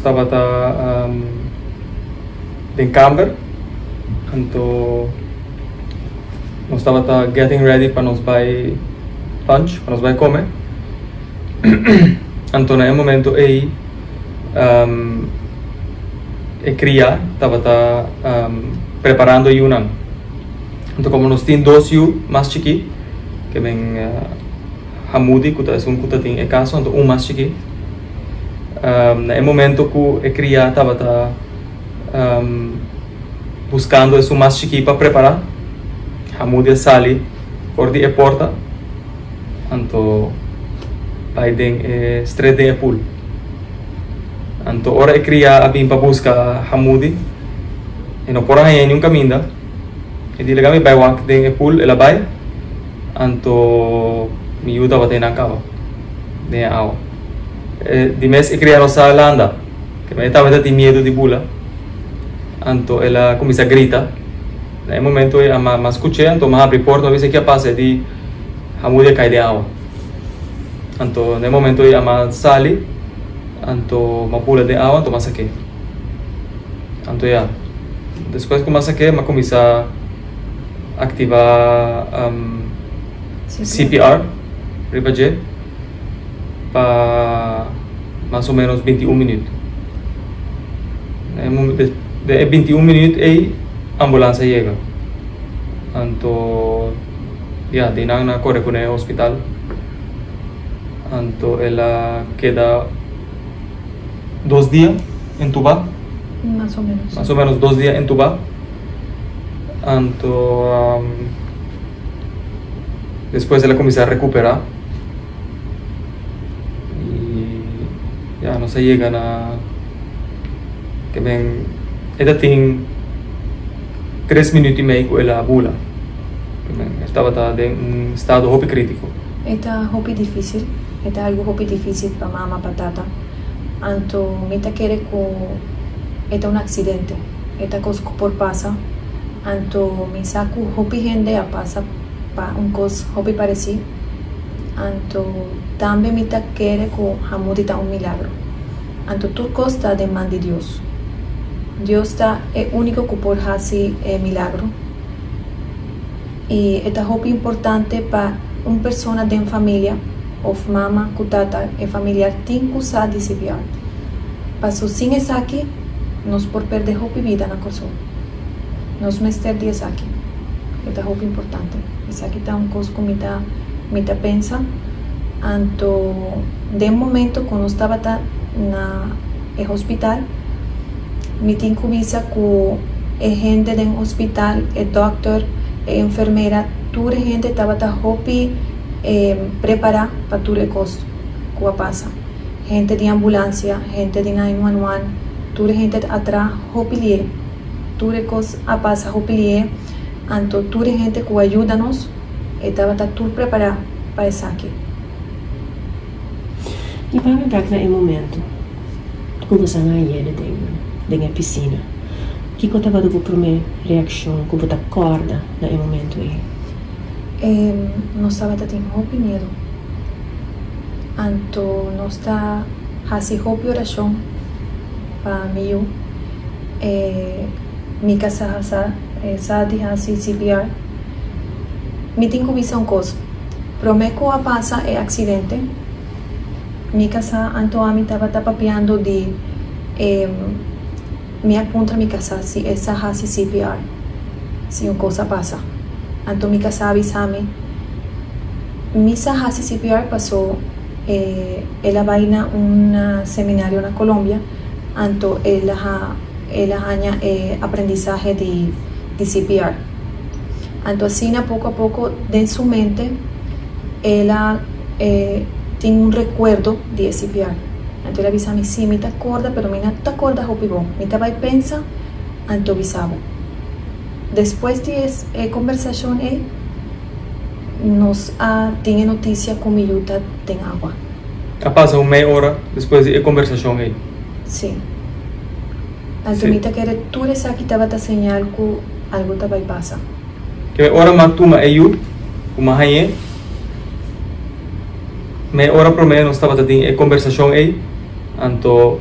estaba en camber, então nós estava getting ready para nos vai lunch, para nos vai comer. Então no momento aí a cria estava preparando o Yunnan. Então como nós temos dois mais chiqui, que vem Hamudi, que é que tem em casa, então mais chiqui. No momento que a cria estava buscando esse mais chiqui para preparar, Hamudi sale por a porta, então vai estreito a pool. Então ora a cria vem para buscar Hamudi, e não por aí nenhum caminho. E diga me vai walk dentro a pool, ela vai, então me ajuda a bater na cava, dentro a água. De mês a cria não sabe andar, que me estava tendo medo de bula, então ela começa a gritar. No momento eu me escutei, então me abre a porta, me disse que passa de Hamudi cai de água. Então no momento eu me sale, então me pula de água, então me saquei. Então já, depois que me saquei, me começa a ativar CPR, ribaje, para mais ou menos 21 minutos. De 21 minutos aí a ambulância chega. Então, já, dinang na corre com o hospital. Então ela queda 2 dias entubada. Más o menos. Más o menos 2 dias entubada. Então, depois ela começa a recuperar. E já não se chega na. Que bem. Ela tem 3 minutos e meio com ela bula. Estava em estado hopi crítico. Esta hopi difícil. Esta algo hopi difícil para mama patata. Anto mita quiere que esta un accidente. Esta cosa por pasa. Anto mi saco hopi gente a pasa pa un cos hopi parecido. Anto también mita quiere que hamudita un milagro. Anto tu costa de man de Dios. Dios está el único que puede hacer milagro. Y esta hopi importante para una persona de familia. Of mama, kutata, e familiar tin kusa de CPR. Paso sin esa aquí, nos por perder hopi vida na coso. Nos mester de esa aquí. Esta hopi importante. Esa aquí está un cos que mita pensa. Anto de momento cuando estaba na el hospital, mi tin kubisa ku gente del hospital, el doctor, enfermera, toda gente estaba hopi preparar para tu recurso que pasa. Gente de ambulancia, gente de 911, tu gente atrás, hopilie, tu recurso a pasa, hopilie, anto tu gente que ayuda-nos, estava tu preparar para isso aqui. E para lembrar que naquele momento, quando você ia dentro da piscina, que você estava com a primeira reação, como você acorda naquele momento aí? Nós estava tendo hopi medo. Anto nós está fazendo hopi oração para mim. Mi casa sa de fazer CPR. Mi tenho visão coisa. Prometo a passa é acidente. Mi casa anto a mim estava papeando de me aponta mi casa se essa faz CPR. Se uma coisa passa. Anto mi casa avisame. Misa hace CPR pasó ela vai na un seminario na Colômbia. Anto ela hanya aprendizaje de CPR. Anto assim pouco a pouco de sua mente ela tem um recuerdo de CPR. Anto ela avisame sim, me te acorda, pero me não te acorda hopi bom. Me te vai pensa, anto avisavo. Depois de conversação nos tem notícia que mi yuta tem água. Passa uma meia hora depois de conversação aí. Sim. Então me te quer tu essa aqui estava a señal que algo te vai passar. Que hora matuma eu, uma rainha. Meia hora por menos estava a ter conversação aí. Então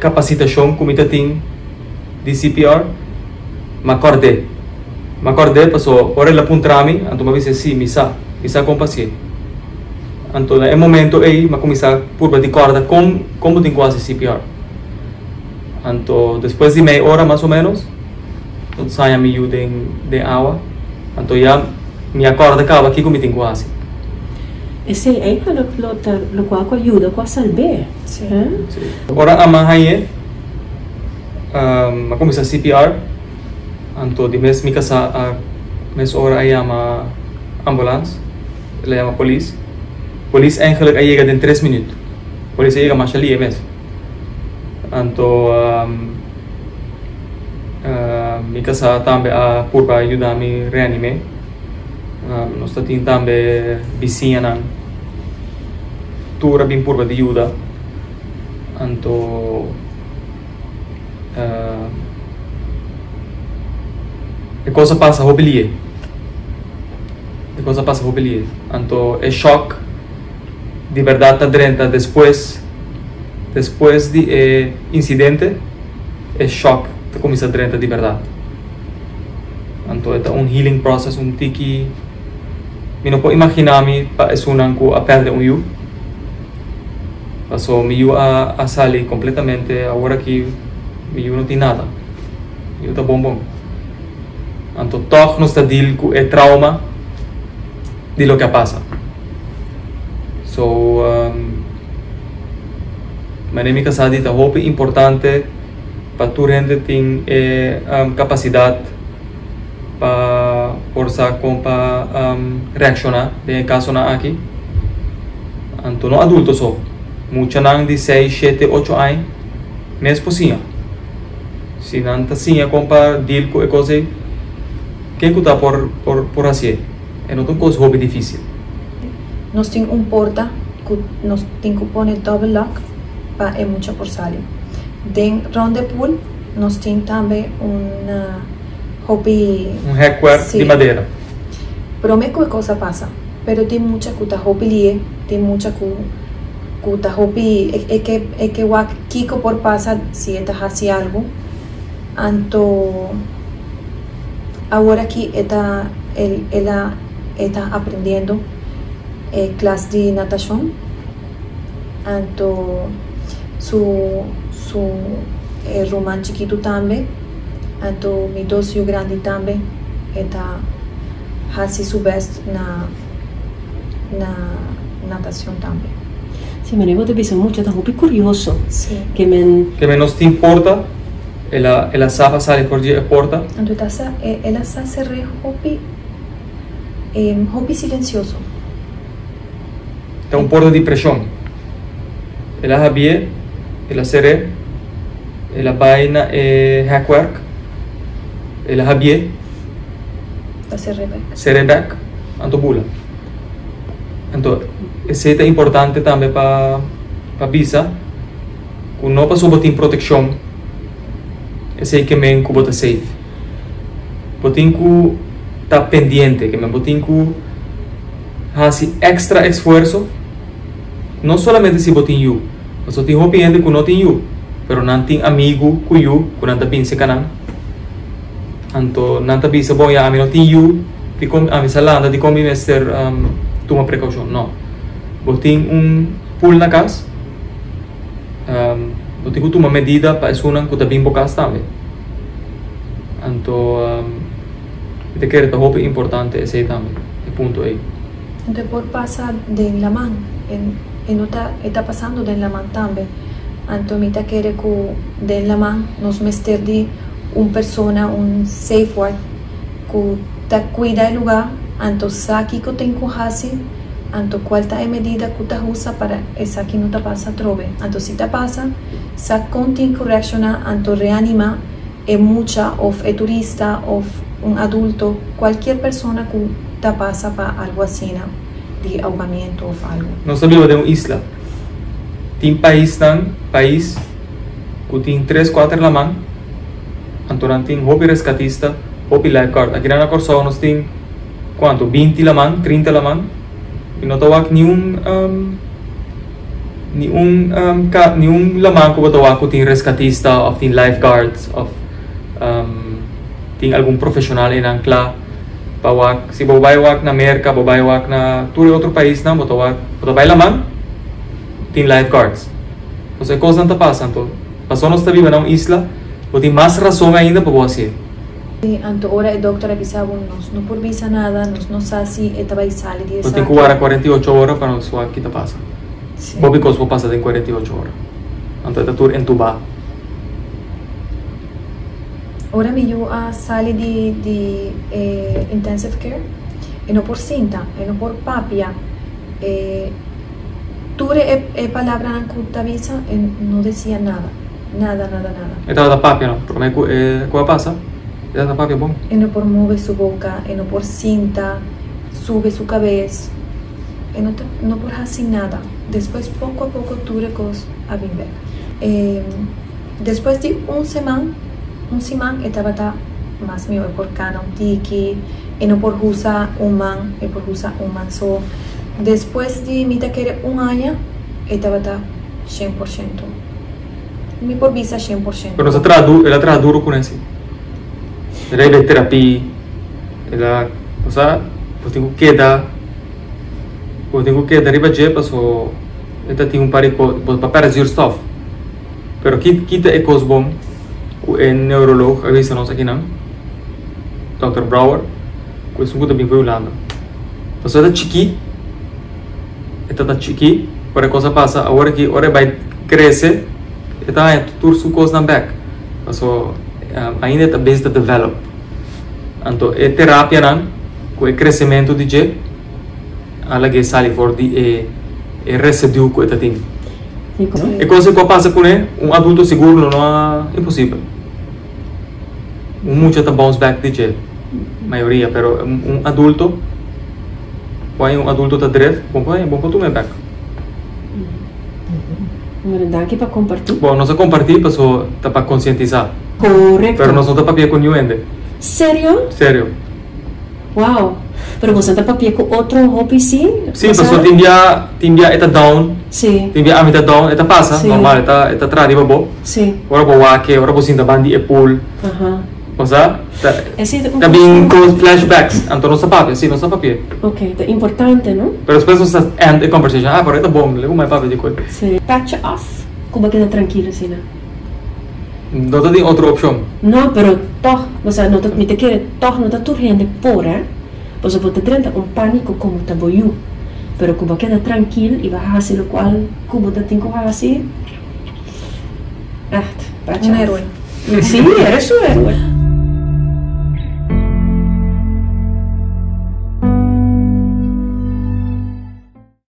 capacitação como tem de CPR, me acordei, passou hora lá para trami, então me disse sim, misa com paciente. Então no momento aí, me começar por bater corda como tem quase CPR. Então depois de meia hora mais ou menos, então saia me de água, então já me acorda acaba aqui como tem quase. Esse é o qual ajuda a salvar. Sim. Ora a manhã, me começar CPR, então de mês me casa a mês hora aí a ambulância, ele chama polícia. Polícia eigenlijk aí chega em 3 minutos. Polícia chega mais ali mesmo. Então me casa também a por ajudar me reanimar. Nós temos também vizinha tura bem por de ajuda. Então a coisa passa a robilie. Então é choque de verdade tá dentro depois de incidente é choque tá começa dentro de verdade. Então é healing process tiki me não pode imaginar me para é que a perder eu passou me a sair completamente agora que me não tem nada eu tá bom então toch nos está deal com é trauma de lo que passa. So, minha casada está muito importante para tu rende tem capacidade para forçar com para reaccionar de caso na aqui. Então no adulto só, muita não de 6, 7, 8 anos, mesmo possível. Se não está assim com para deal com a coisa, quem que está por assim? É não uma coisa muito difícil. Nós temos porta que nós temos que pôr double lock para muita por sair. Dentro ronde pool nós temos também hobby hardware de madeira. Prometo que coisa passa, pero tem muita que tá hobby tem muita que tá hobby é que o kiko por passa se está fazendo algo. Então agora que ela está aprendendo classe de natação, então su irmão chiquito também, então meu dois grande também está fazendo seu best na natação também. Sim, mas eu vou dizer muito, está muito curioso. Sim. Que menos te importa, ela sabe sair por a porta. Então ela sabe ser hobby silencioso. É porta de pressão. Ela sabia, ela será, ela vai na hackwork, ela sabia, será back, então bula. Então, isso é importante também para visa, que não passou botin proteção, esse é que me bota safe. Botin que está pendiente, que me botin que hace extra esfuerzo, não somente se botin you, mas tem hobby que não tem you, pero não tem amigo com you, que não tem se canan. Então, não tem se bom ya, a mim não tem you, de como a mim salanda, de como me ser toma precaução, não. Botin pool na casa, botin que toma medida para esunan que tá bem bocas também. Então, eu quero que hobby importante esse também, é ponto aí. Então, por passar de la mão, está passando de la mão também. Então, eu quero que de la mão nos meter de persona, safe word, que te cuida do lugar, então sabe que tem que fazer, então qual é a medida que te usa para essa que não te passa trove. Então, se te passa, sabe como tem que reaccionar, então reanima, é mucha, ou é turista, ou adulto, qualquer pessoa que te passa para algo assim, de ahogamento ou algo. Nós sabemos de uma isla. Tem país que tem 3, 4 na mão, então tem hobby rescatista, hobby lifeguard. Aqui na Corsão nós tem quanto? 20 la mão, 30 la mão, e não tem ni un lamang ko batawa ko ting rescatista of ting lifeguards of ting algún profesional en ancla pawak si babaywak na Amerika babaywak na turi outro país na botawak lamang ting lifeguards. Entonces coisas não tá passando. Passou nós está viva na isla, ou tem mais razão ainda para você. Anto ora e doctor avisava nos não por visa nada, nos não sabe se estava aí sale de essa. Tem que guardar 48 horas para nós o que tá passa. Sim. Bobby Cosmo passa em 48 horas. Então está tudo entubado. Ora melhor a sale de intensive care e não por cinta, e não por papia. Ture é palavra na que avisa e não dizia nada. Nada. Estava da papia, não? Porque como passa? Estava da papia bom. E não por mover sua boca, e não por cinta, sube sua cabeça. E não por fazer nada. Depois, pouco a pouco, Ture coisa a vir bem. Depois de uma semana, estava mais meu, é por cana, tiki, e não por usar humano, é por usar humano só. Depois de me querer ano, estava 100%. Me por visa 100%. Pero ela traz duro com isso. Ela é terapia. Ela, o sea, eu tenho que dar riba je paso ela tem par de para parecer stuff. Pero kita é coisa bom. O neurologo avisa nós aqui não. Dr. Brouwer, que isso muito bem violando. Paso ela chiqui. Ela chiqui, para coisa passa, agora vai crescer. Está tudo su coisa na back. So ainda está bem de develop. Então é terapia não, com o crescimento de je, ela que sai fora de residue que está tem. E coisa que passa com ele, adulto seguro não é impossível. Muito está bounce back de je, maioria, pero adulto, quando adulto está direto, bom para tu me back. Daqui para compartilhar? Bom, nós compartilhamos para conscientizar. Correto. Pero nós não estamos para com nenhum ende. Sério? Sério. Uau. Pero você está para com outro hobby sim? Sim, pessoal, tem dia está down. Sim. Tem dia a está down, está passa, sim. Normal, está atrás de babo. Sim. Ora para wake, ora para sinta bandi e pool. Cosa? Está bem com flashbacks. Então não sabe, sim, não sabe. Ok, é importante, não? Pero depois nós end a conversation. Pero está bom, levo mais papo de coisa. Sim. Patch off. Como queda tranquilo, assim, não tem outra opção. Não, pero toch, você não te quer, toch não está turrendo por, você pode ter pânico como está boiu, pero como queda tranquilo e vai fazer o qual, como está tem que fazer, patch off. Um herói. Sim, era seu herói.